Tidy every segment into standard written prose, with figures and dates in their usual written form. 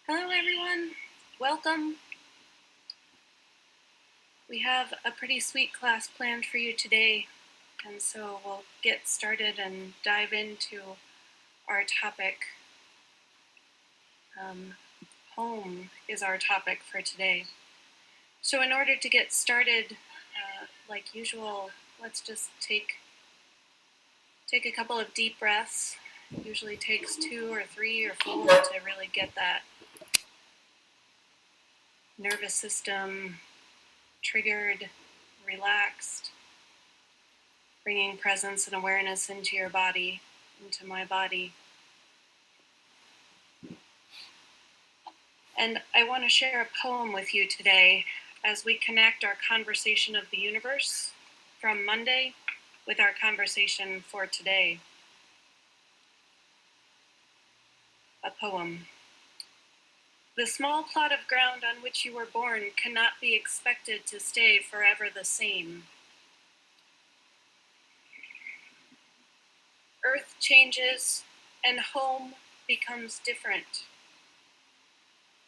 Hello everyone, welcome. We have a pretty sweet class planned for you today, and so we'll get started and dive into our topic. Home is our topic for today. So in order to get started, like usual, let's just take a couple of deep breaths. It usually takes 2 or 3 or 4 to really get that nervous system triggered, relaxed, bringing presence and awareness into your body, into my body. And I want to share a poem with you today as we connect our conversation of the universe from Monday with our conversation for today. A poem. The small plot of ground on which you were born cannot be expected to stay forever the same. Earth changes and home becomes different.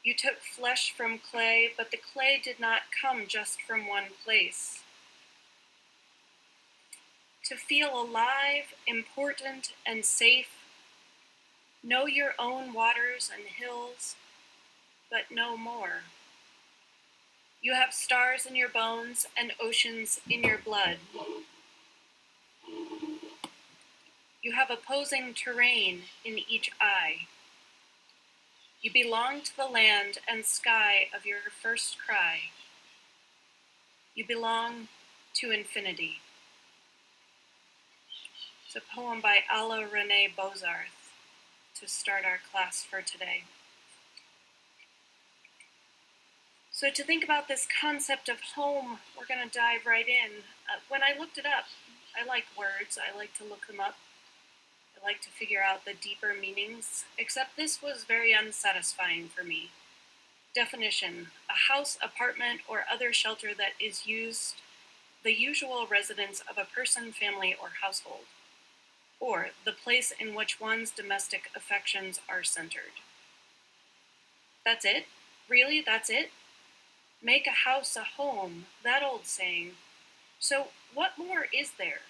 You took flesh from clay, but the clay did not come just from one place. To feel alive, important, and safe, know your own waters and hills, but no more. You have stars in your bones and oceans in your blood. You have opposing terrain in each eye. You belong to the land and sky of your first cry. You belong to infinity. It's a poem by Alla Renee Bozarth to start our class for today. So to think about this concept of home, we're going to dive right in. When I looked it up, I like words. I like to look them up. I like to figure out the deeper meanings, except this was very unsatisfying for me. Definition: a house, apartment, or other shelter that is the usual residence of a person, family, or household, or the place in which one's domestic affections are centered. That's it? Really, that's it? Make a house a home, that old saying. So what more is there?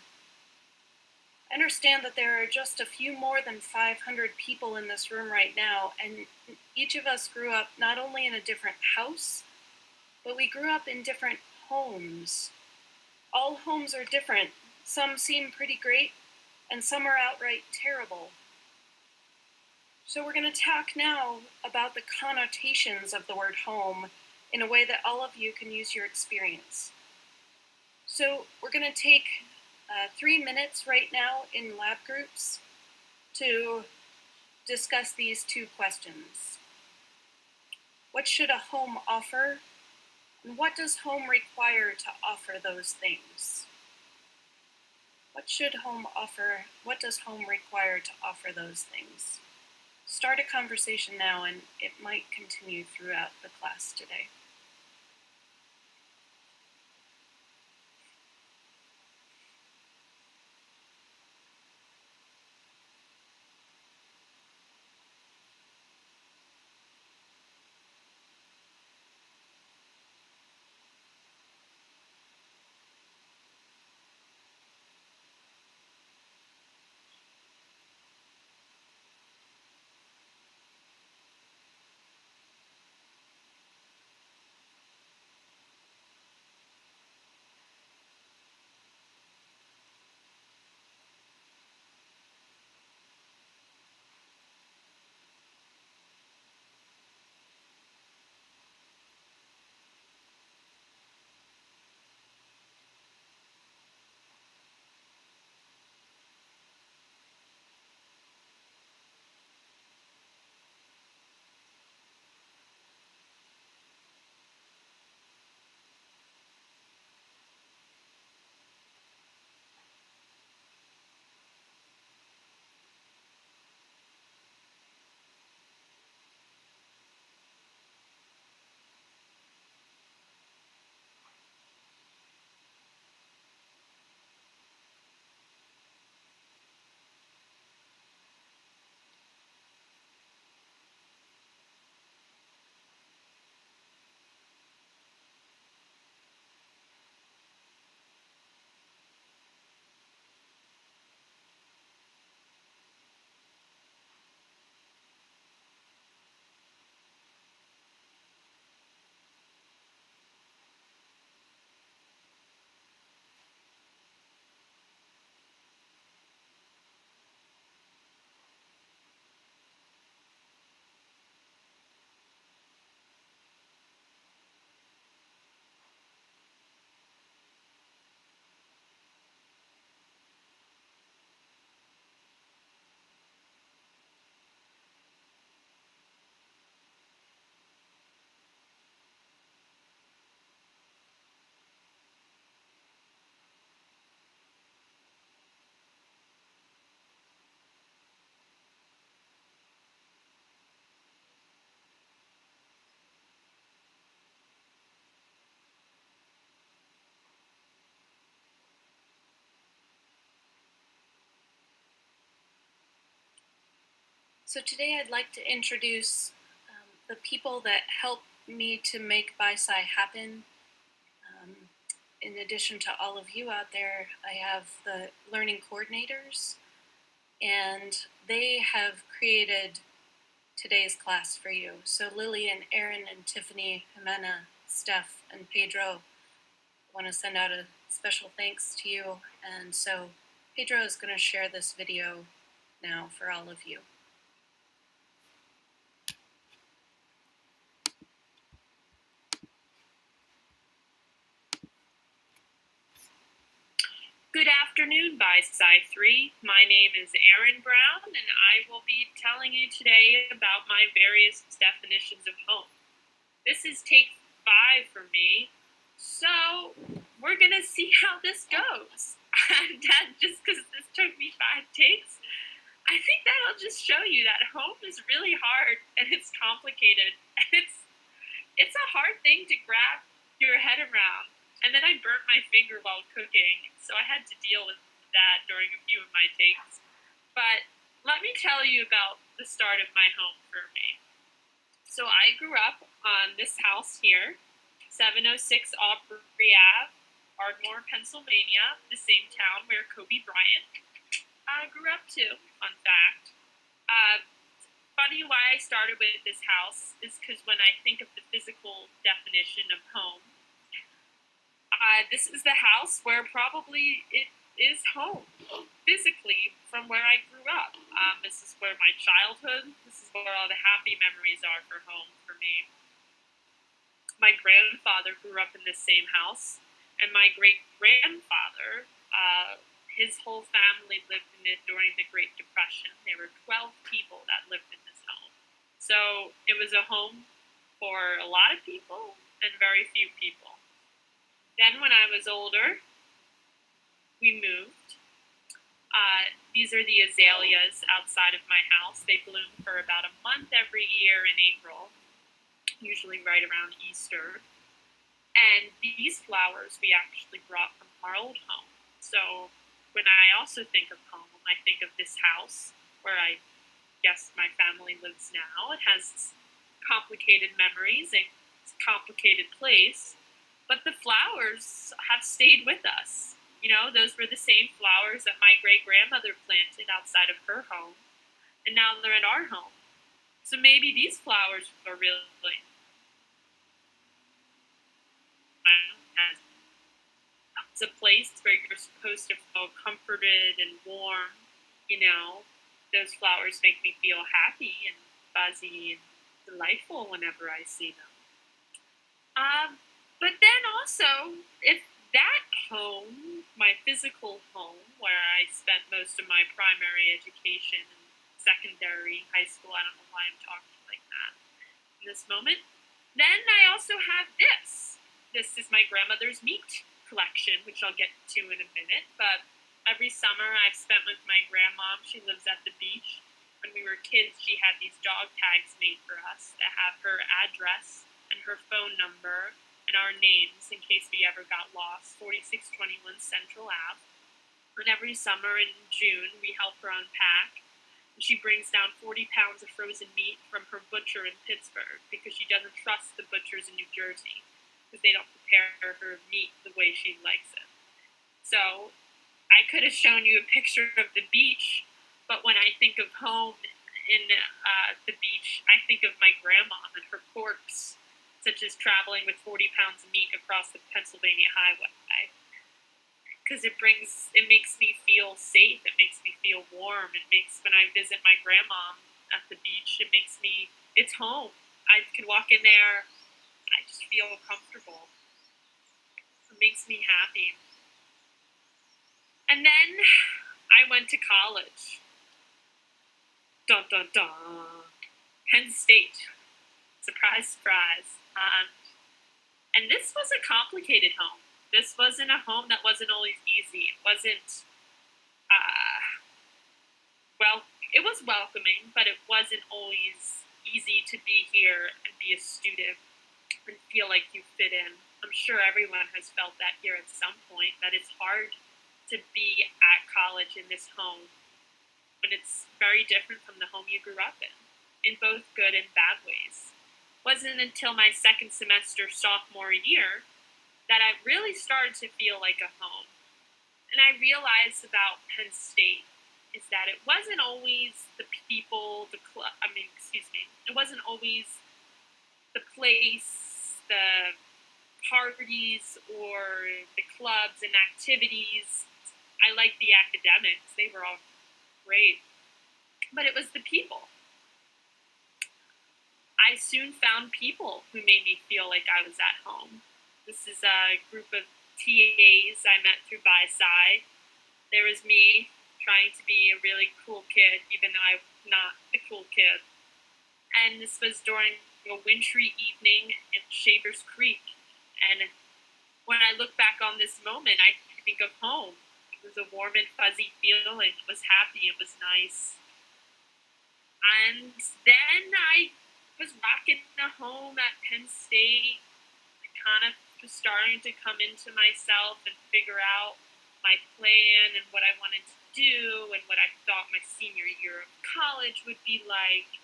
I understand that there are just a few more than 500 people in this room right now, and each of us grew up not only in a different house, but we grew up in different homes. All homes are different. Some seem pretty great, and some are outright terrible. So we're going to talk now about the connotations of the word home in a way that all of you can use your experience. So we're going to take 3 minutes right now in lab groups to discuss these 2 questions. What should a home offer? And what does home require to offer those things? What should home offer? What does home require to offer those things? Start a conversation now, and it might continue throughout the class today. So today I'd like to introduce the people that help me to make BiSci happen. Um, in addition to all of you out there, I have the learning coordinators, and they have created today's class for you. So Lily and Aaron and Tiffany, Jimena, Steph, and Pedro want to send out a special thanks to you. And so Pedro is going to share this video now for all of you. Good afternoon, BiSci 3. My name is Aaron Brown, and I will be telling you today about my various definitions of home. This is take 5 for me, so we're going to see how this goes. And just because this took me 5 takes, I think that'll just show you that home is really hard, and it's complicated, and it's a hard thing to grab your head around. And then I burnt my finger while cooking, so I had to deal with that during a few of my takes. But let me tell you about the start of my home for me. So I grew up on this house here, 706 Aubrey Ave, Ardmore, Pennsylvania, the same town where Kobe Bryant grew up too, fun fact. Funny why I started with this house is because when I think of the physical definition of home, this is the house where probably it is home, physically, from where I grew up. This is where my childhood, this is where all the happy memories are for home for me. My grandfather grew up in this same house, and my great-grandfather, his whole family lived in it during the Great Depression. There were 12 people that lived in this home. So it was a home for a lot of people and very few people. Then when I was older, we moved. These are the azaleas outside of my house. They bloom for about a month every year in April, usually right around Easter. And these flowers we actually brought from our old home. So when I also think of home, I think of this house where I guess my family lives now. It has complicated memories and it's a complicated place. But the flowers have stayed with us. You know, those were the same flowers that my great-grandmother planted outside of her home, and now they're in our home. So maybe these flowers are really, it's a place where you're supposed to feel comforted and warm. You know, those flowers make me feel happy and fuzzy and delightful whenever I see them. But then also, if that home, my physical home, where I spent most of my primary education and secondary, high school, I don't know why I'm talking like that in this moment, then I also have this. This is my grandmother's meat collection, which I'll get to in a minute, but every summer I've spent with my grandma. She lives at the beach. When we were kids, she had these dog tags made for us that have her address and her phone number and our names in case we ever got lost, 4621 Central Ave. And every summer in June, we help her unpack. And she brings down 40 pounds of frozen meat from her butcher in Pittsburgh because she doesn't trust the butchers in New Jersey because they don't prepare her meat the way she likes it. So I could have shown you a picture of the beach, but when I think of home in the beach, I think of my grandma and her quirks, such as traveling with 40 pounds of meat across the Pennsylvania highway. Because it makes me feel safe, it makes me feel warm, when I visit my grandma at the beach, it's home. I can walk in there, I just feel comfortable. It makes me happy. And then I went to college. Dun dun dun. Penn State. Surprise, surprise. And this was a complicated home. This wasn't a home that wasn't always easy. It wasn't, it was welcoming, but it wasn't always easy to be here and be a student and feel like you fit in. I'm sure everyone has felt that here at some point, that it's hard to be at college in this home when it's very different from the home you grew up in both good and bad ways. It wasn't until my second semester sophomore year that I really started to feel like a home. And I realized about Penn State is that it wasn't always the people, it wasn't always the place, the parties, or the clubs and activities. I liked the academics, they were all great. But it was the people. I soon found people who made me feel like I was at home. This is a group of TAs I met through BiSci. There was me trying to be a really cool kid, even though I'm not a cool kid. And this was during a wintry evening in Shavers Creek. And when I look back on this moment, I think of home. It was a warm and fuzzy feeling. It was happy. It was nice. And then I was rocking a home at Penn State. I kind of was starting to come into myself and figure out my plan and what I wanted to do and what I thought my senior year of college would be like.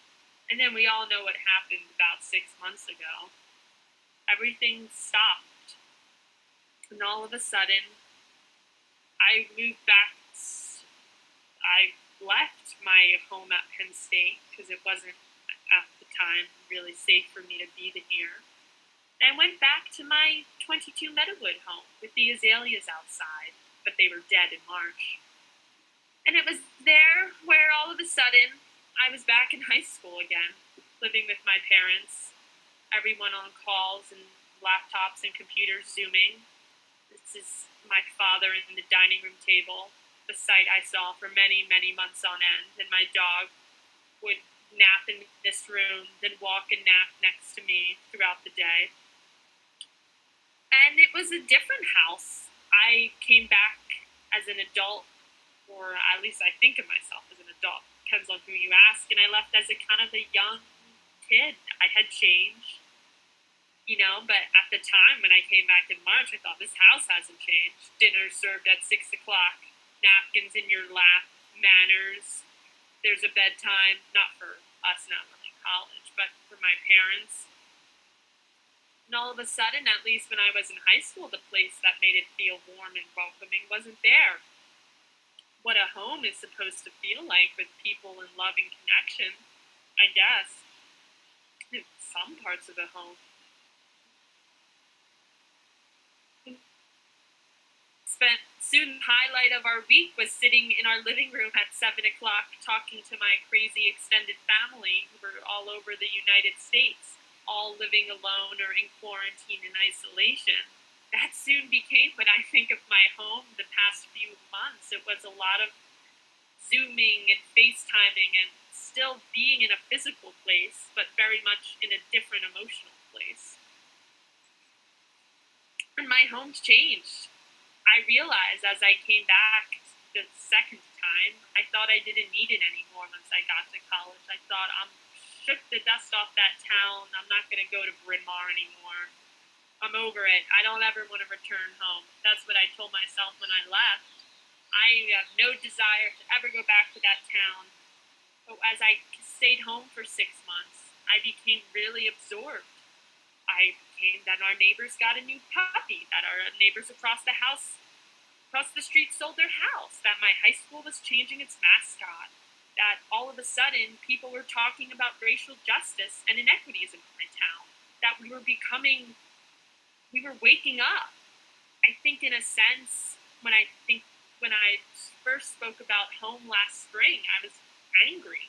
And then we all know what happened about 6 months ago. Everything stopped. And all of a sudden, I moved back. I left my home at Penn State because it wasn't at the time really safe for me to be here. And I went back to my 22 Meadowood home with the azaleas outside, but they were dead in March. And it was there where all of a sudden I was back in high school again, living with my parents, everyone on calls and laptops and computers Zooming. This is my father in the dining room table, the sight I saw for many, many months on end, and my dog would nap in this room, then walk and nap next to me throughout the day. And it was a different house. I came back as an adult, or at least I think of myself as an adult, depends on who you ask, and I left as a kind of a young kid. I had changed, but at the time when I came back in March, I thought, this house hasn't changed. Dinner served at 6 o'clock, napkins in your lap, manners. There's a bedtime, not for us, not really college, but for my parents. And all of a sudden, at least when I was in high school, the place that made it feel warm and welcoming wasn't there. What a home is supposed to feel like, with people and loving connection, I guess. Some parts of a home. Student highlight of our week was sitting in our living room at 7 o'clock talking to my crazy extended family who were all over the United States, all living alone or in quarantine and isolation. That soon became, when I think of my home the past few months, it was a lot of Zooming and FaceTiming and still being in a physical place, but very much in a different emotional place. And my home's changed. I realized as I came back the second time, I thought I didn't need it anymore once I got to college. I thought, I'm shook the dust off that town. I'm not going to go to Bryn Mawr anymore. I'm over it. I don't ever want to return home. That's what I told myself when I left. I have no desire to ever go back to that town. But as I stayed home for 6 months, I became really absorbed. I became that our neighbors got a new puppy, that our neighbors across the street sold their house, that my high school was changing its mascot, that all of a sudden people were talking about racial justice and inequities in my town, that we were waking up. I think in a sense, when I first spoke about home last spring, I was angry.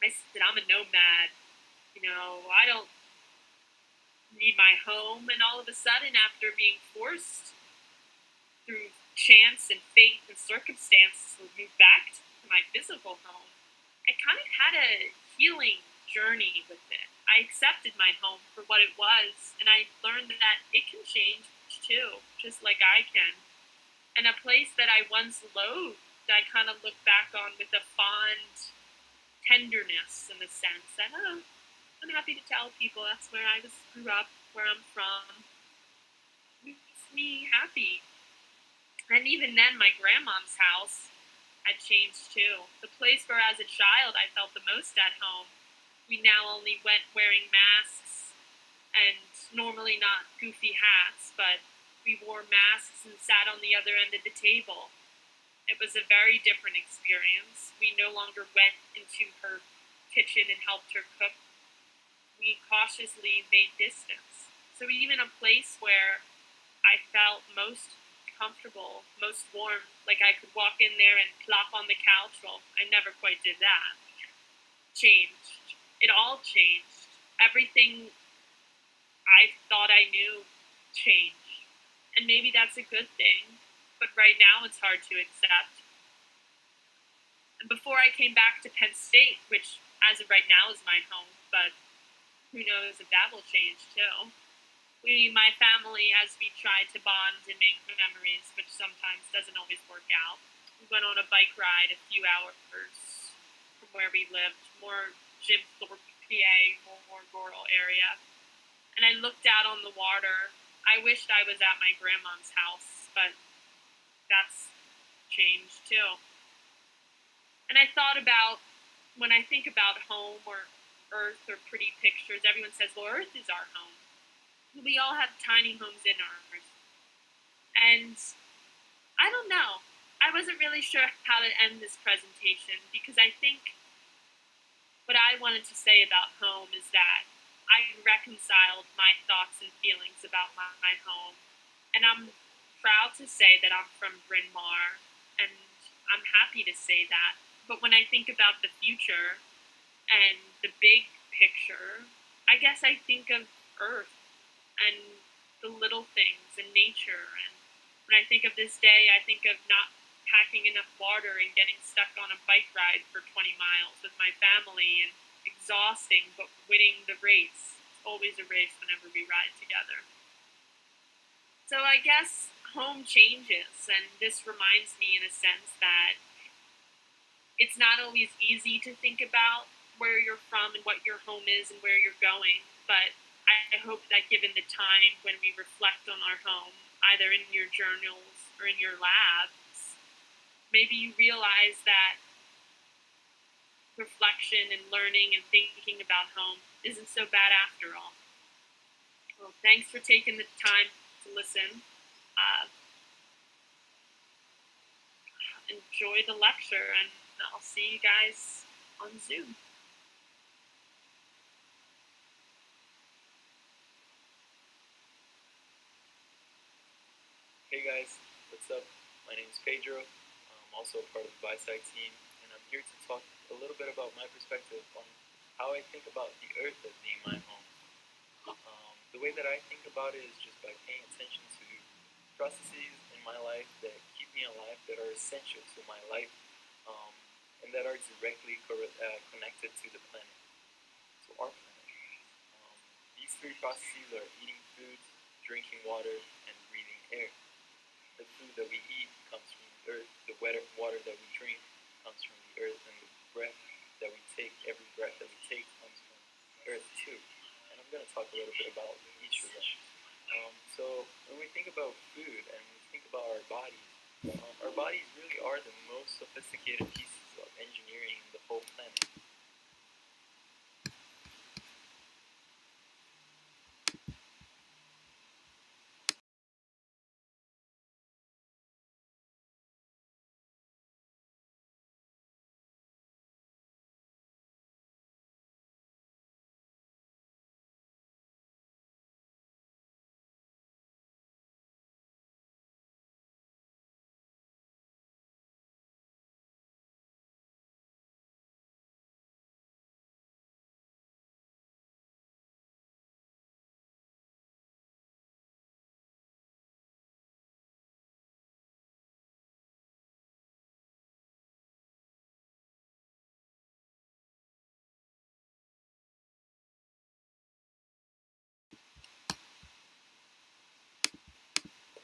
I said, I'm a nomad. I don't need my home. And all of a sudden, after being forced through chance and fate and circumstances to move back to my physical home, I kind of had a healing journey with it. I accepted my home for what it was, and I learned that it can change too, just like I can. And a place that I once loathed, I kind of look back on with a fond tenderness, in a sense. And I'm happy to tell people that's where I grew up, where I'm from. It makes me happy. And even then, my grandmom's house, had changed too. The place where as a child I felt the most at home, we now only went wearing masks and normally not goofy hats, but we wore masks and sat on the other end of the table. It was a very different experience. We no longer went into her kitchen and helped her cook. We cautiously made distance. So even a place where I felt most comfortable, most warm, like I could walk in there and plop on the couch. Well, I never quite did that. Changed. It all changed. Everything I thought I knew changed. And maybe that's a good thing, but right now it's hard to accept. And before I came back to Penn State, which as of right now is my home, but who knows if that will change too. My family, as we tried to bond and make memories, which sometimes doesn't always work out, we went on a bike ride a few hours from where we lived, more Jim Thorpe, PA, more rural area. And I looked out on the water. I wished I was at my grandma's house, but that's changed too. And I thought about, when I think about home or Earth or pretty pictures, everyone says, well, Earth is our home. We all have tiny homes in ours. And I don't know. I wasn't really sure how to end this presentation because I think what I wanted to say about home is that I reconciled my thoughts and feelings about my home. And I'm proud to say that I'm from Bryn Mawr, and I'm happy to say that. But when I think about the future and the big picture, I guess I think of Earth and the little things and nature. And when I think of this day, I think of not packing enough water and getting stuck on a bike ride for 20 miles with my family and exhausting but winning the race. It's always a race whenever we ride together. So I guess home changes, and this reminds me in a sense that it's not always easy to think about where you're from and what your home is and where you're going, but I hope that given the time when we reflect on our home, either in your journals or in your labs, maybe you realize that reflection and learning and thinking about home isn't so bad after all. Well, thanks for taking the time to listen. Enjoy the lecture, and I'll see you guys on Zoom. Hey guys, what's up? My name is Pedro. I'm also a part of the BiSci team, and I'm here to talk a little bit about my perspective on how I think about the Earth as being my home. The way that I think about it is just by paying attention to processes in my life that keep me alive, that are essential to my life, and that are directly connected to the planet, to our planet. These three processes are eating food, drinking water, and breathing air. The food that we eat comes from the earth, the water that we drink comes from the earth, and the breath that we take, every breath that we take comes from the earth too. And I'm going to talk a little bit about each of them. So when we think about food and we think about our bodies really are the most sophisticated pieces of engineering in the whole planet.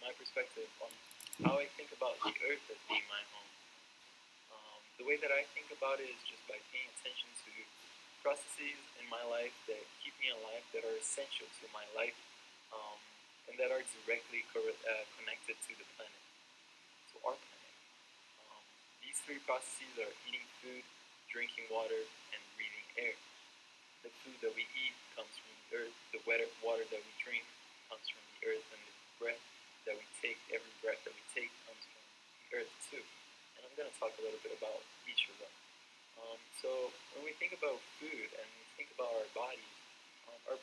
My perspective on how I think about the earth as being my home. The way that I think about it is just by paying attention to processes in my life that keep me alive, that are essential to my life, and that are directly connected to the planet, to our planet. These These three processes are eating food, drinking water, and breathing air. The food that we eat comes from the earth, the water that we drink comes from the earth, and the breath that we take, every breath that we take comes from the earth too. And I'm going to talk a little bit about each of them. So when we think about food and we think about our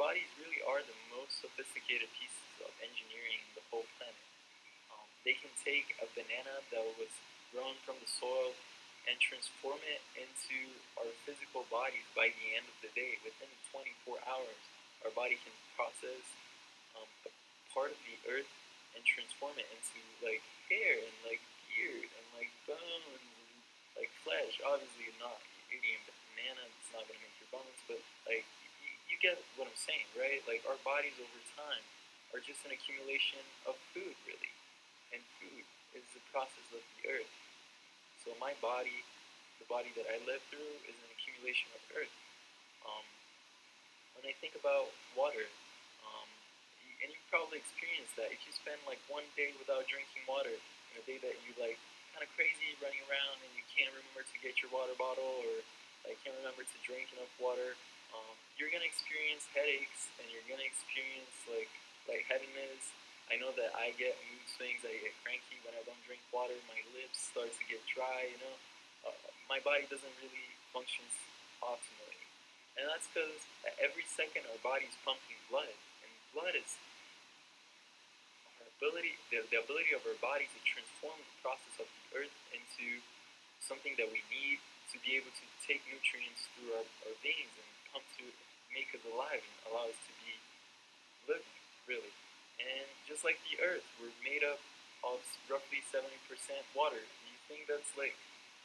bodies really are the most sophisticated pieces of engineering in the whole planet. They can take a banana that was grown from the soil and transform it into our physical bodies by the end of the day. Within 24 hours, our body can process a part of the earth and transform it into like hair and like beard and like bones and like flesh. Obviously, not eating a banana; it's not gonna make your bones, but like you get what I'm saying, right? Like our bodies over time are just an accumulation of food, really, and food is the process of the earth. So my body, the body that I live through, is an accumulation of earth. Um, when I think about water, and you probably experienced that. If you spend like one day without drinking water, and a day that you like kind of crazy running around and you can't remember to get your water bottle or like can't remember to drink enough water, you're gonna experience headaches and you're gonna experience like heaviness. I know that I get mood swings. I get cranky when I don't drink water. My lips start to get dry. My body doesn't really function optimally, and that's because every second our body's pumping blood, and blood is our ability, the ability of our body to transform the process of the earth into something that we need to be able to take nutrients through our veins and pump to make us alive and allow us to be living, really. And just like the earth, we're made up of roughly 70% water. You think that's like,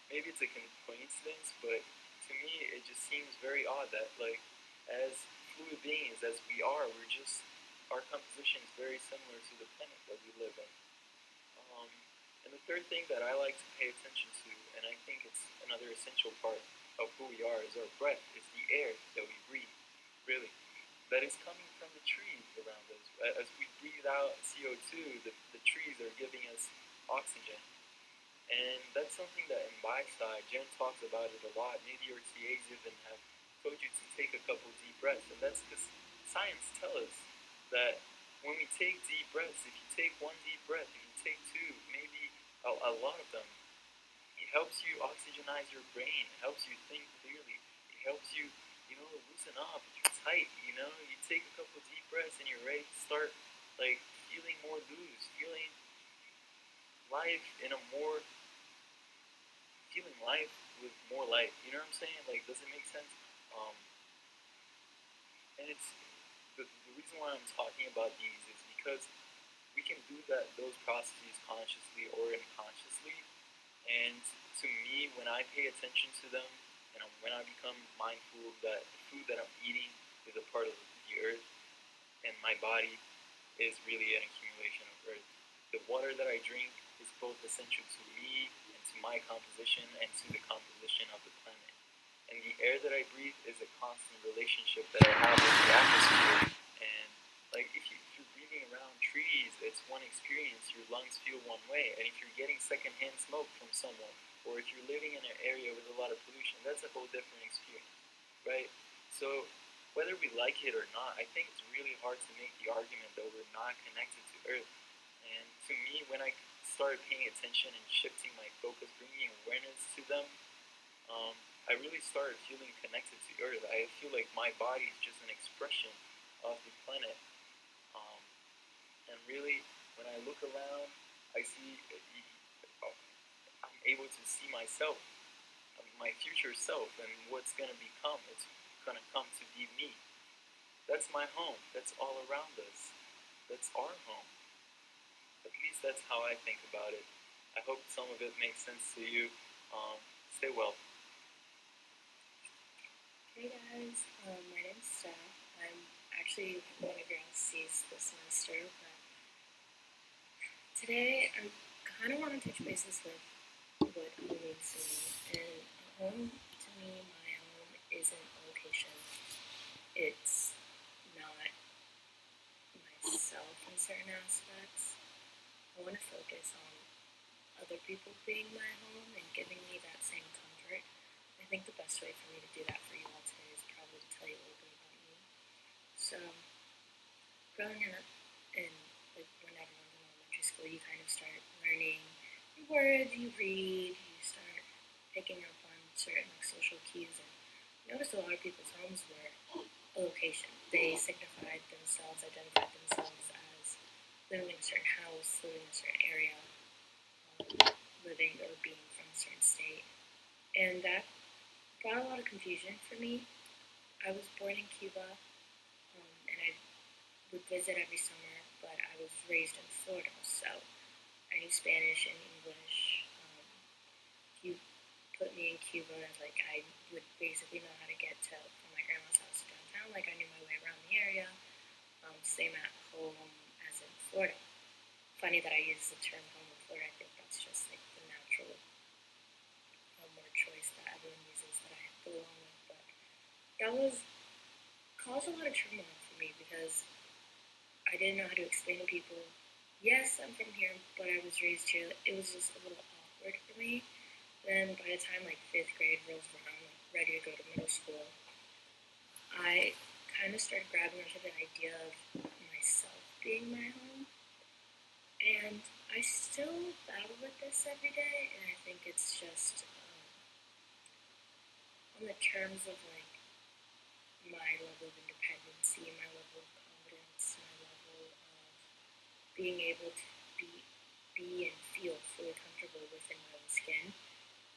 maybe it's a coincidence, but to me it just seems very odd that like as fluid beings as we are, our composition is very similar to the planet that we live in. Um, and the third thing that I like to pay attention to, and I think it's another essential part of who we are, is our breath, is the air that we breathe, really, that is coming from the trees around us. As we breathe out CO2, the trees are giving us oxygen. And that's something that in BiSci, Jen talks about it a lot. Maybe your TAs even have told you to take a couple deep breaths. And that's because science tells us that when we take deep breaths, if you take one deep breath, if you take two, maybe a lot of them, it helps you oxygenize your brain. It helps you think clearly. It helps you, loosen up. If you're tight, you take a couple deep breaths and you're ready to start, like, feeling more loose, life in a more, feeling life with more life. You know what I'm saying? Like, does it make sense? Um, and it's, the reason why I'm talking about these is because we can do those processes consciously or unconsciously. And to me, when I pay attention to them, and when I become mindful that the food that I'm eating is a part of the earth, and my body is really an accumulation of earth. The water that I drink is both essential to me and to my composition and to the composition of the planet. And the air that I breathe is a constant relationship that I have with the atmosphere. And like if you're breathing around trees, it's one experience. Your lungs feel one way. And if you're getting secondhand smoke from someone, or if you're living in an area with a lot of pollution, that's a whole different experience, right? So whether we like it or not, I think it's really hard to make the argument that we're not connected to Earth. And to me, when I started paying attention and shifting my focus, bringing awareness to them, I really started feeling connected to Earth. I feel like my body is just an expression of the planet. Um, and really, when I look around, I see, I'm able to see myself, my future self, and what's going to become. It's going to come to be me. That's my home. That's all around us. That's our home. At least that's how I think about it. I hope some of it makes sense to you. Stay well. Hey guys, my name's Steph. I'm actually one of your LCs this semester, but today I kind of want to touch bases with what home means to me. And home, to me, my home isn't a location. It's not myself in certain aspects. I want to focus on other people being my home and giving me that same comfort. I think the best way for me to do that for you all today is probably to tell you a little bit about me. So, growing up in like when everyone's in elementary school, you kind of start learning your words, you read, you start picking up on certain like social cues, and notice a lot of people's homes were a location. They signified themselves, identified themselves as living in a certain house, living in a certain area, living or being from a certain state. And that brought a lot of confusion for me. I was born in Cuba, and I would visit every summer, but I was raised in Florida, so I knew Spanish and English. If you put me in Cuba, like I would basically know how to get to from my grandma's house to downtown. Like I knew my way around the area. Same at home as in Florida. Funny that I use the term home in Florida. I think that's just like the natural word choice that everyone uses that I go along with. But that caused a lot of turmoil for me because I didn't know how to explain to people. Yes, I'm from here, but I was raised here. It was just a little awkward for me. Then by the time like 5th grade rolls around, like ready to go to middle school, I kind of started grabbing onto the idea of myself being my home. And I still battle with this every day, and I think it's just on the terms of like my level of independency, my level of confidence, my level of being able to be and feel fully comfortable within my own skin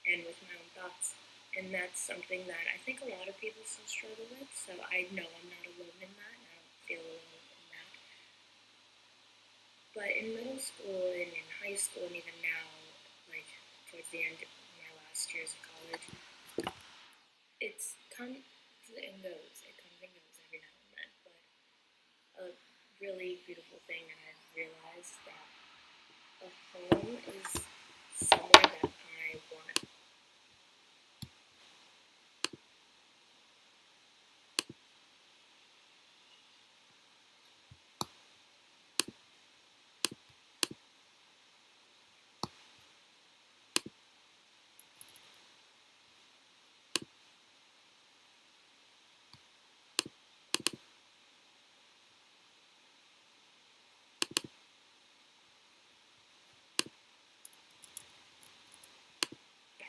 and with my own thoughts. And that's something that I think a lot of people still struggle with, so I know I'm not alone in that, and I don't feel alone in that. But in middle school and in high school and even now, like towards the end of my last years of college, it's comes and goes. It comes and goes every now and then. But a really beautiful thing that I've realized that a home is somewhere that I want.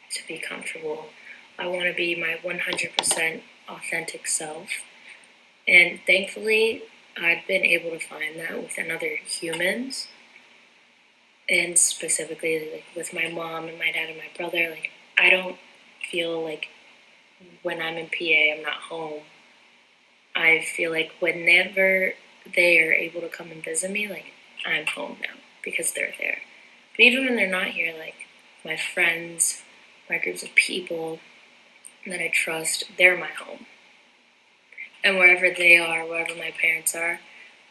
To be comfortable. I want to be my 100% authentic self. And thankfully, I've been able to find that within other humans. And specifically, like with my mom and my dad and my brother, like I don't feel like when I'm in PA, I'm not home. I feel like whenever they are able to come and visit me, like I'm home now because they're there. But even when they're not here, like my friends, my groups of people that I trust, they're my home. And wherever they are, wherever my parents are,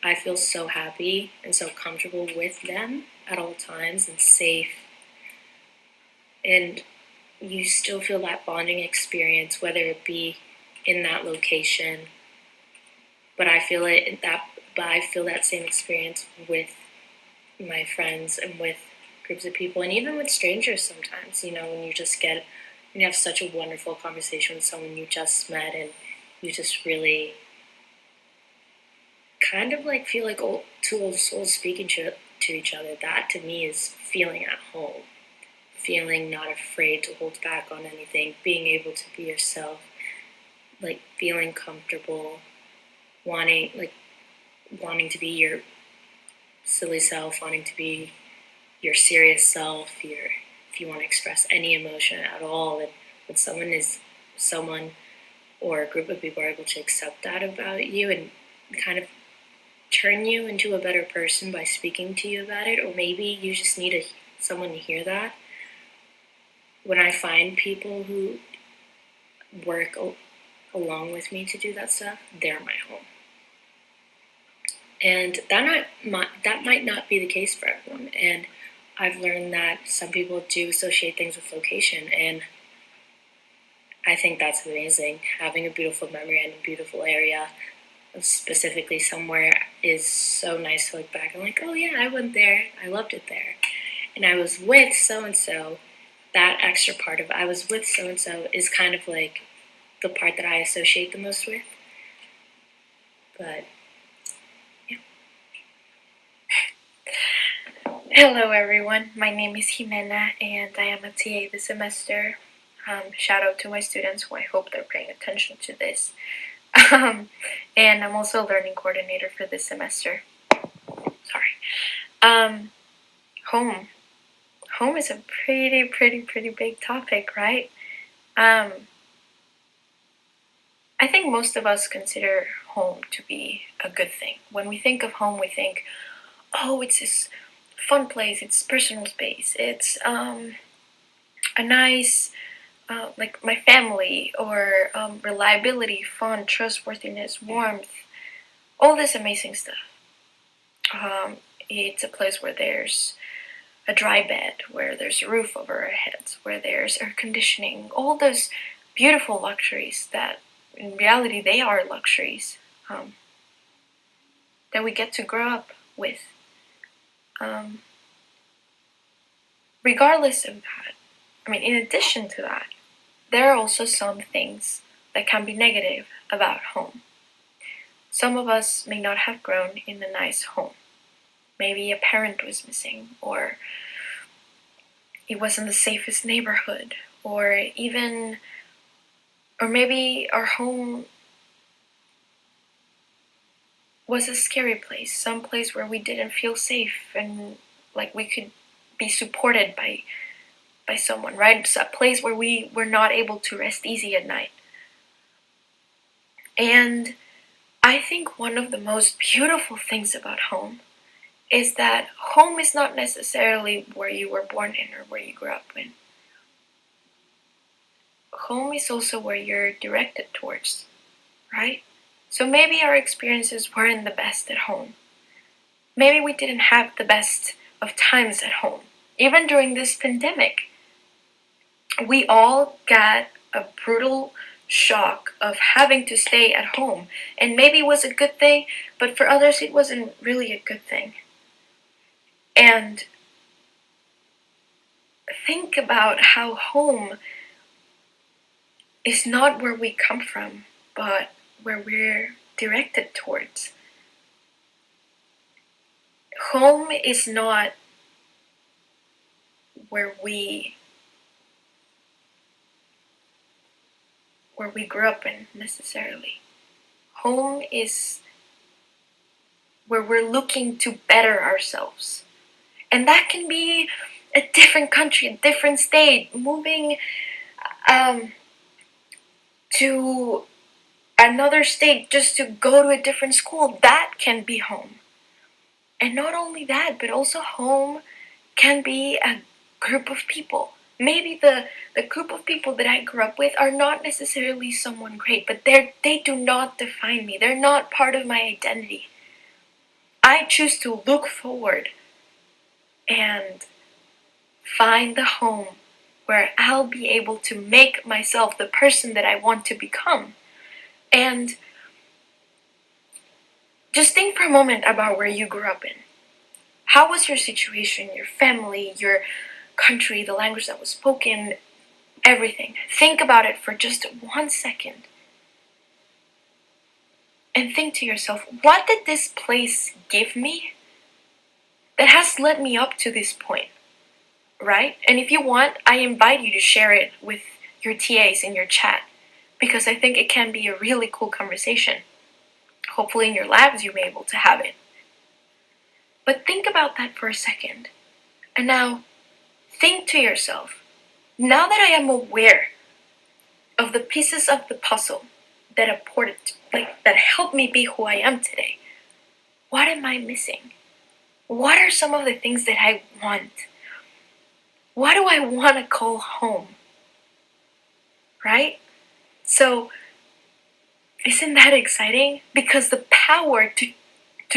I feel so happy and so comfortable with them at all times and safe. And you still feel that bonding experience, whether it be in that location. But I feel that same experience with my friends and with groups of people, and even with strangers sometimes. You know, when you have such a wonderful conversation with someone you just met, and you just really kind of like feel like two old souls speaking to each other. That to me is feeling at home, feeling not afraid to hold back on anything, being able to be yourself, like feeling comfortable, wanting to be your silly self, wanting to be your serious self, if you want to express any emotion at all, and when someone or a group of people are able to accept that about you and kind of turn you into a better person by speaking to you about it, or maybe you just need someone to hear that. When I find people who work along with me to do that stuff, they're my home. And that might not be the case for everyone. And I've learned that some people do associate things with location, and I think that's amazing. Having a beautiful memory and a beautiful area, specifically somewhere, is so nice to look back and like, oh yeah, I went there. I loved it there. and I was with so and so, that extra part of I was with so and so is kind of like the part that I associate the most with. But yeah. Hello, everyone. My name is Jimena, and I am a TA this semester. Shout out to my students who I hope they're paying attention to this. And I'm also a learning coordinator for this semester. Sorry. Home. Home is a pretty big topic, right? I think most of us consider home to be a good thing. When we think of home, we think, oh, it's this fun place, it's personal space, it's a nice, like my family, or reliability, fun, trustworthiness, warmth, all this amazing stuff. It's a place where there's a dry bed, where there's a roof over our heads, where there's air conditioning, all those beautiful luxuries that in reality they are luxuries that we get to grow up with. Regardless of that, in addition to that, there are also some things that can be negative about home. Some of us may not have grown in a nice home. Maybe a parent was missing, or it wasn't the safest neighborhood, or maybe our home was a scary place, some place where we didn't feel safe and like we could be supported by someone, right? So a place where we were not able to rest easy at night. And I think one of the most beautiful things about home is that home is not necessarily where you were born in or where you grew up in. Home is also where you're directed towards, right? So maybe our experiences weren't the best at home. Maybe we didn't have the best of times at home. Even during this pandemic, we all got a brutal shock of having to stay at home. And maybe it was a good thing, but for others it wasn't really a good thing. And think about how home is not where we come from, but where we're directed towards. Home is not where we grew up in necessarily. Home is where we're looking to better ourselves. And that can be a different country, a different state, moving to another state just to go to a different school. That can be home. And not only that, but also home can be a group of people. Maybe the group of people that I grew up with are not necessarily someone great, but they do not define me. They're not part of my identity. I choose to look forward and find the home where I'll be able to make myself the person that I want to become. And just think for a moment about where you grew up in. How was your situation, your family, your country, the language that was spoken, everything? Think about it for just 1 second. And think to yourself, what did this place give me that has led me up to this point? Right? And if you want, I invite you to share it with your TAs in your chat, because I think it can be a really cool conversation. Hopefully in your labs you'll be able to have it. But think about that for a second. And now, think to yourself, now that I am aware of the pieces of the puzzle that that helped me be who I am today, what am I missing? What are some of the things that I want? What do I want to call home? Right? So, isn't that exciting? Because the power to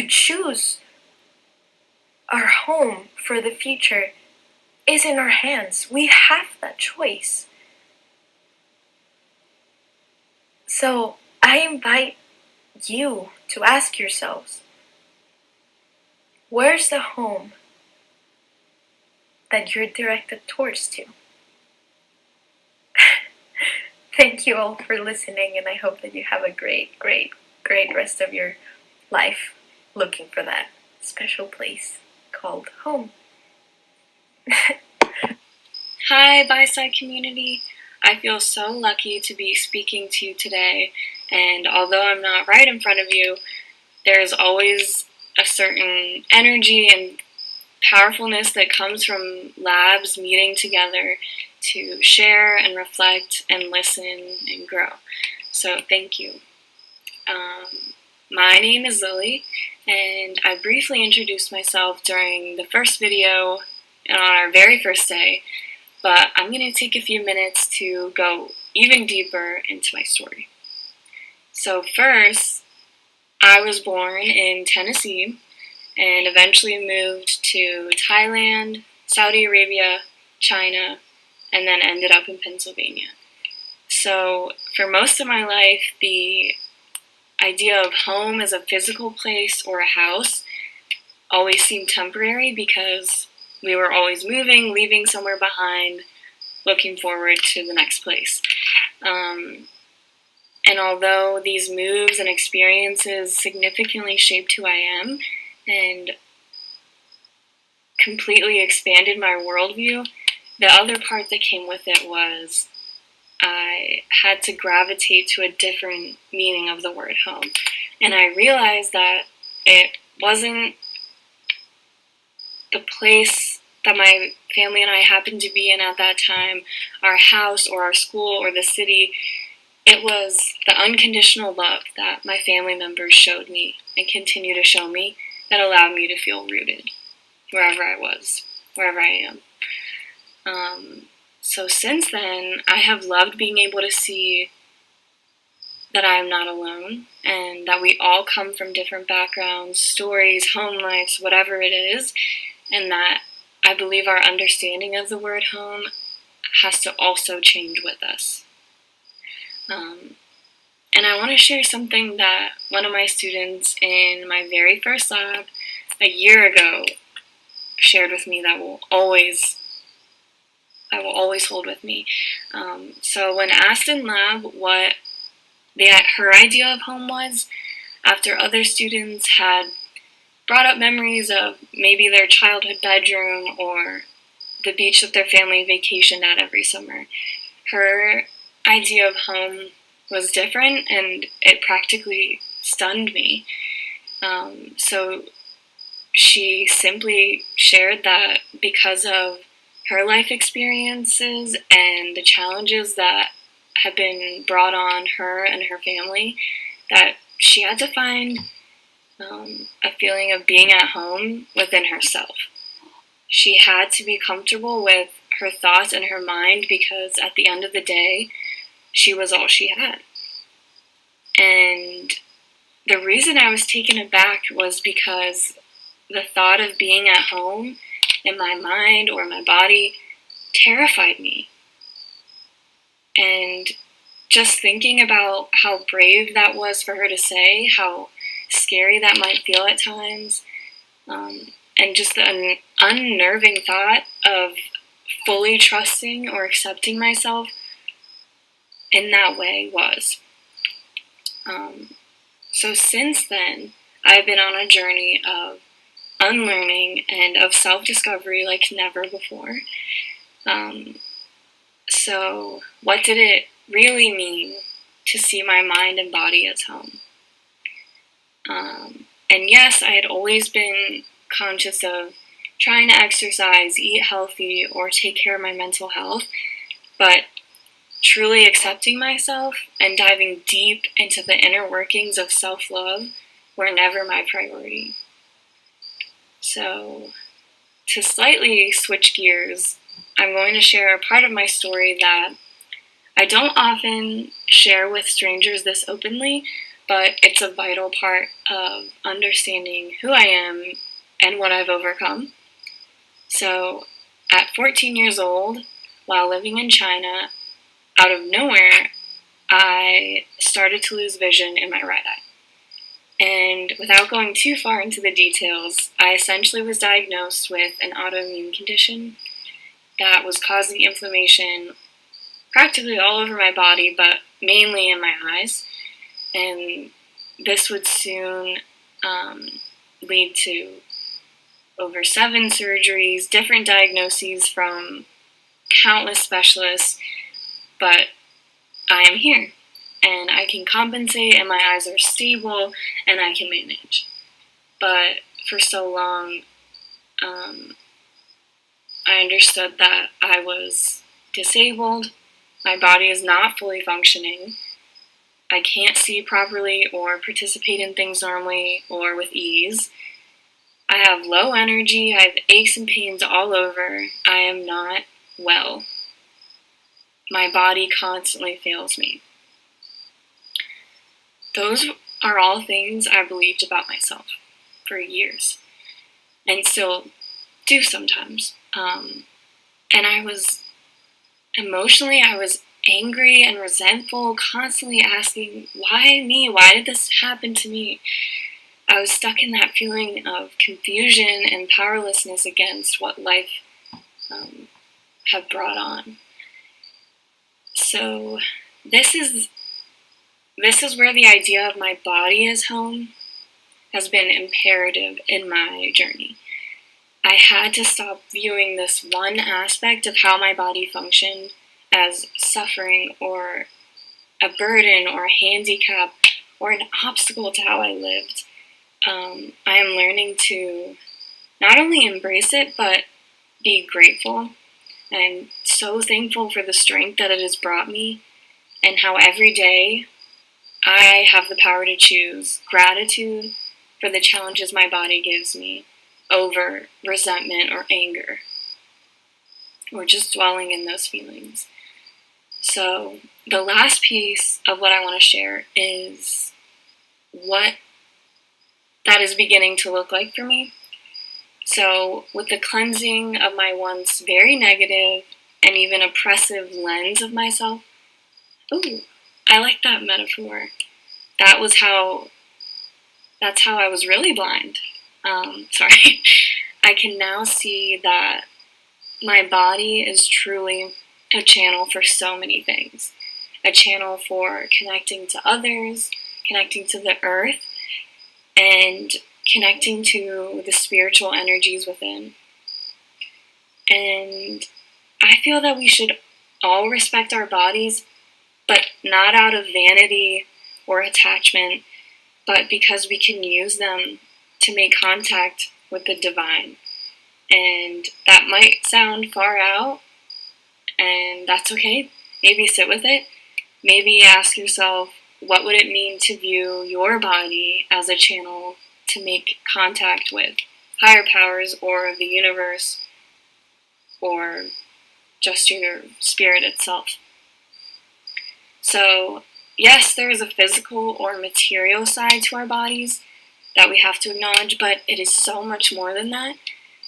choose our home for the future is in our hands. We have that choice. So I invite you to ask yourselves, where's the home that you're directed towards to. Thank you all for listening, and I hope that you have a great, great, great rest of your life looking for that special place called home. Hi, BiSci community. I feel so lucky to be speaking to you today, and although I'm not right in front of you, there's always a certain energy and powerfulness that comes from labs meeting together to share and reflect and listen and grow. So thank you. My name is Lily, and I briefly introduced myself during the first video on our very first day, but I'm going to take a few minutes to go even deeper into my story. So first, I was born in Tennessee and eventually moved to Thailand, Saudi Arabia, China, and then ended up in Pennsylvania. So for most of my life, the idea of home as a physical place or a house always seemed temporary because we were always moving, leaving somewhere behind, looking forward to the next place. And although these moves and experiences significantly shaped who I am and completely expanded my worldview, the other part that came with it was I had to gravitate to a different meaning of the word home. And I realized that it wasn't the place that my family and I happened to be in at that time, our house or our school or the city. It was the unconditional love that my family members showed me and continue to show me that allowed me to feel rooted wherever I was, wherever I am. So since then, I have loved being able to see that I am not alone and that we all come from different backgrounds, stories, home lives, whatever it is, and that I believe our understanding of the word home has to also change with us. And I want to share something that one of my students in my very first lab a year ago shared with me that I will always hold with me. So when asked in lab what her idea of home was, after other students had brought up memories of maybe their childhood bedroom or the beach that their family vacationed at every summer, her idea of home was different, and it practically stunned me. So she simply shared that because of her life experiences and the challenges that have been brought on her and her family, that she had to find a feeling of being at home within herself. She had to be comfortable with her thoughts and her mind because at the end of the day, she was all she had. And the reason I was taken aback was because the thought of being at home in my mind or my body terrified me. And just thinking about how brave that was for her to say, how scary that might feel at times, and just the unnerving thought of fully trusting or accepting myself in that way was. So since then, I've been on a journey of unlearning and of self-discovery like never before. So what did it really mean to see my mind and body as home? And yes, I had always been conscious of trying to exercise, eat healthy, or take care of my mental health, but truly accepting myself and diving deep into the inner workings of self-love were never my priority. So, to slightly switch gears, I'm going to share a part of my story that I don't often share with strangers this openly, but it's a vital part of understanding who I am and what I've overcome. So, at 14 years old, while living in China, out of nowhere, I started to lose vision in my right eye. And without going too far into the details, I essentially was diagnosed with an autoimmune condition that was causing inflammation practically all over my body, but mainly in my eyes. And this would soon lead to over 7 surgeries, different diagnoses from countless specialists, but I am here, and I can compensate, and my eyes are stable, and I can manage. But for so long, I understood that I was disabled, my body is not fully functioning, I can't see properly or participate in things normally or with ease. I have low energy, I have aches and pains all over, I am not well. My body constantly fails me. Those are all things I believed about myself for years, and still do sometimes. And I was emotionally, I was angry and resentful, constantly asking, why me? Why did this happen to me? I was stuck in that feeling of confusion and powerlessness against what life had brought on. So this is where the idea of my body as home has been imperative in my journey. I had to stop viewing this one aspect of how my body functioned as suffering or a burden or a handicap or an obstacle to how I lived. I am learning to not only embrace it, but be grateful. I'm so thankful for the strength that it has brought me, and how every day I have the power to choose gratitude for the challenges my body gives me over resentment or anger, or just dwelling in those feelings. So the last piece of what I want to share is what that is beginning to look like for me. So with the cleansing of my once very negative and even oppressive lens of myself, ooh, I like that metaphor. That's how I was really blind. Sorry. I can now see that my body is truly a channel for so many things. A channel for connecting to others, connecting to the earth, and connecting to the spiritual energies within. And I feel that we should all respect our bodies, but not out of vanity or attachment, but because we can use them to make contact with the divine. And that might sound far out, and that's okay. Maybe sit with it. Maybe ask yourself, what would it mean to view your body as a channel to make contact with higher powers or the universe or just your spirit itself? So, yes, there is a physical or material side to our bodies that we have to acknowledge, but it is so much more than that.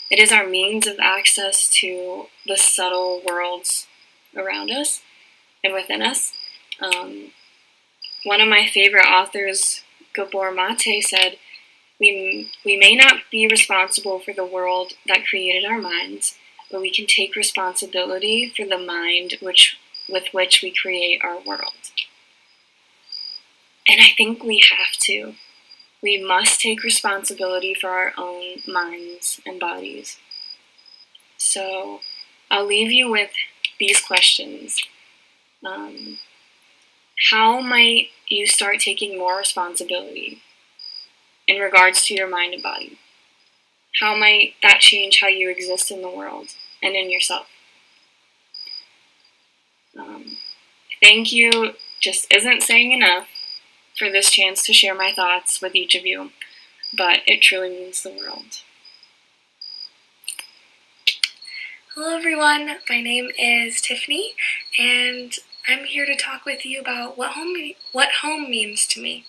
It is our means of access to the subtle worlds around us and within us. One of my favorite authors, Gabor Mate, said, we may not be responsible for the world that created our minds, but we can take responsibility for the mind with which we create our world. And I think we have to. We must take responsibility for our own minds and bodies. So I'll leave you with these questions. How might you start taking more responsibility in regards to your mind and body? How might that change how you exist in the world and in yourself? Thank you just isn't saying enough for this chance to share my thoughts with each of you, but it truly means the world. Hello everyone, my name is Tiffany, and I'm here to talk with you about what home means to me.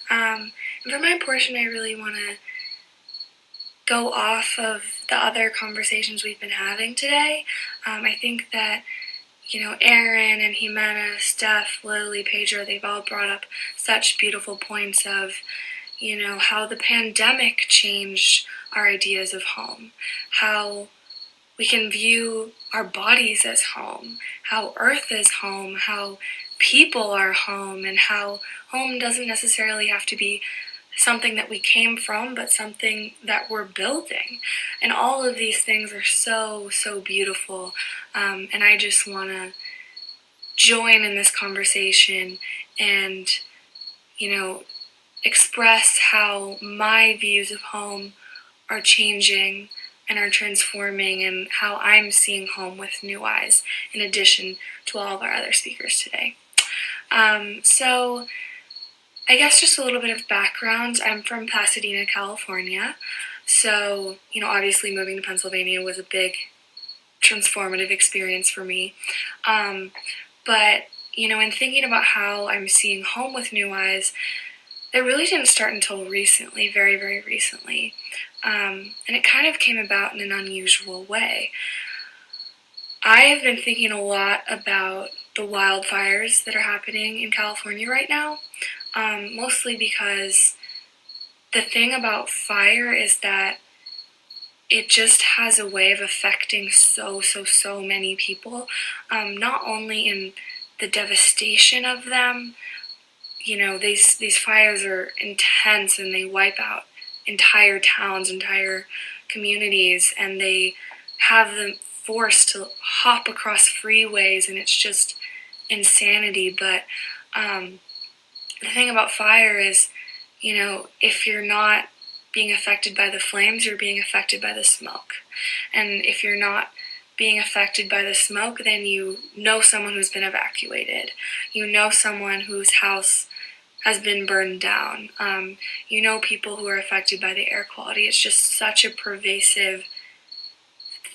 For my portion, I really want to go off of the other conversations we've been having today. I think that Aaron and Jimena, Steph, Lily, Pedro, they've all brought up such beautiful points of, how the pandemic changed our ideas of home, how we can view our bodies as home, how Earth is home, how people are home, and how home doesn't necessarily have to be something that we came from, but something that we're building. And all of these things are so, so beautiful. And I just want to join in this conversation and, express how my views of home are changing and are transforming, and how I'm seeing home with new eyes, in addition to all of our other speakers today. So I guess just a little bit of background. I'm from Pasadena, California. So, obviously moving to Pennsylvania was a big transformative experience for me. But, in thinking about how I'm seeing home with new eyes, it really didn't start until recently, very, very recently. And it kind of came about in an unusual way. I have been thinking a lot about the wildfires that are happening in California right now, mostly because the thing about fire is that it just has a way of affecting so many people, not only in the devastation of them. These fires are intense, and they wipe out entire towns, entire communities, and they have them forced to hop across freeways, and it's just insanity. But the thing about fire is, if you're not being affected by the flames, you're being affected by the smoke. And if you're not being affected by the smoke, then you know someone who's been evacuated. You know someone whose house has been burned down. You know people who are affected by the air quality. It's just such a pervasive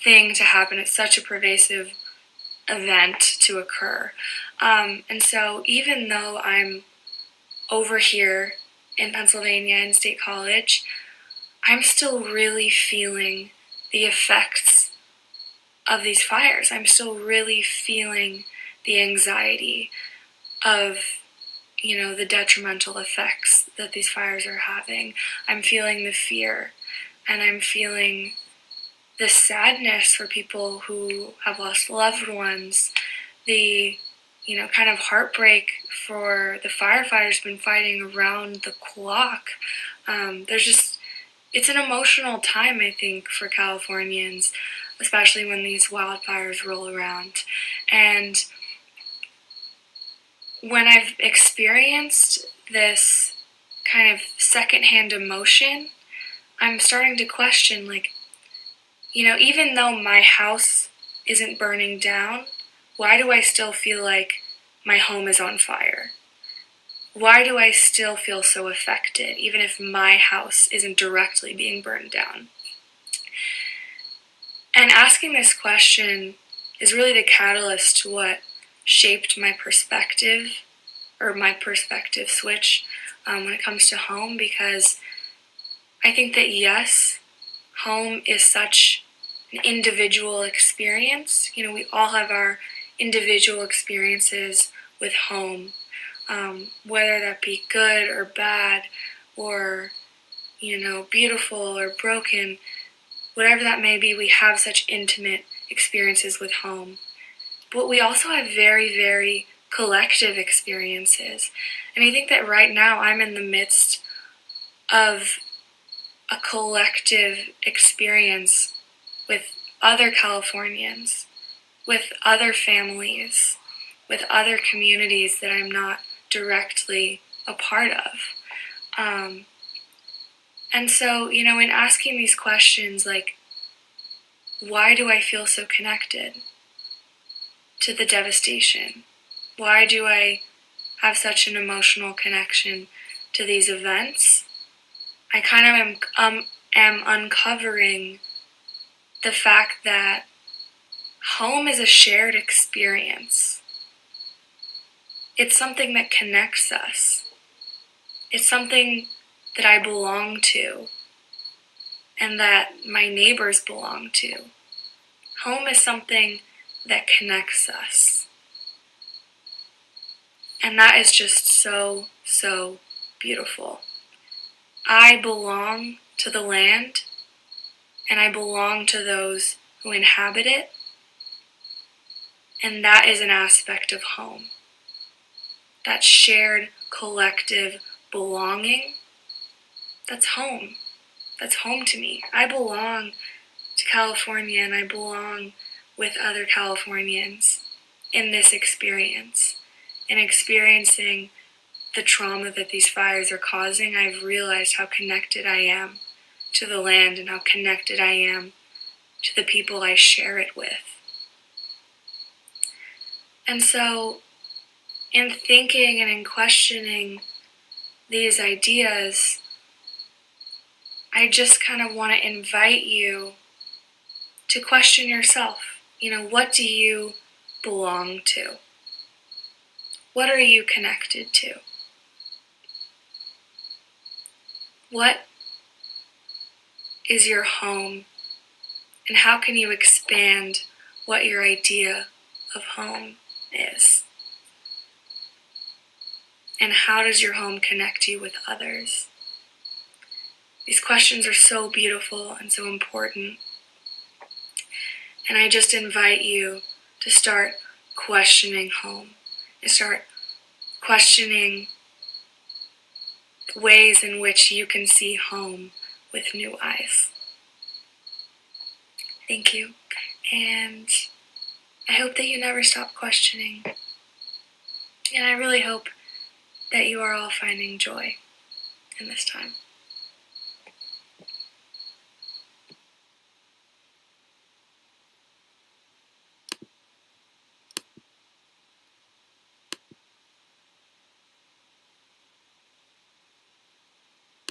thing to happen. It's such a pervasive event to occur. And so even though I'm over here in Pennsylvania in State College, I'm still really feeling the effects of these fires. I'm still really feeling the anxiety of, the detrimental effects that these fires are having. I'm feeling the fear, and I'm feeling the sadness for people who have lost loved ones, the, kind of heartbreak for the firefighters been fighting around the clock. It's an emotional time, I think, for Californians, especially when these wildfires roll around. And when I've experienced this kind of secondhand emotion, I'm starting to question, even though my house isn't burning down, why do I still feel like my home is on fire? Why do I still feel so affected, even if my house isn't directly being burned down? And asking this question is really the catalyst to what shaped my perspective, or my perspective switch, when it comes to home, because I think that, yes, home is such an individual experience. We all have our individual experiences with home, whether that be good or bad, or, beautiful or broken, whatever that may be. We have such intimate experiences with home. But we also have very, very collective experiences. And I think that right now I'm in the midst of a collective experience with other Californians, with other families, with other communities that I'm not directly a part of. And so, in asking these questions, why do I feel so connected to the devastation? Why do I have such an emotional connection to these events? I kind of am uncovering the fact that home is a shared experience. It's something that connects us. It's something that I belong to, and that my neighbors belong to. Home is something that connects us. And that is just so, so beautiful. I belong to the land, and I belong to those who inhabit it, and that is an aspect of home. That shared collective belonging, that's home. That's home to me. I belong to California, and I belong with other Californians in this experience. In experiencing the trauma that these fires are causing, I've realized how connected I am to the land and how connected I am to the people I share it with. And so, in thinking and in questioning these ideas, I just kind of want to invite you to question yourself. What do you belong to? What are you connected to? What is your home? And how can you expand what your idea of home is? And how does your home connect you with others? These questions are so beautiful and so important. And I just invite you to start questioning home and start questioning ways in which you can see home with new eyes. Thank you. And I hope that you never stop questioning. And I really hope that you are all finding joy in this time.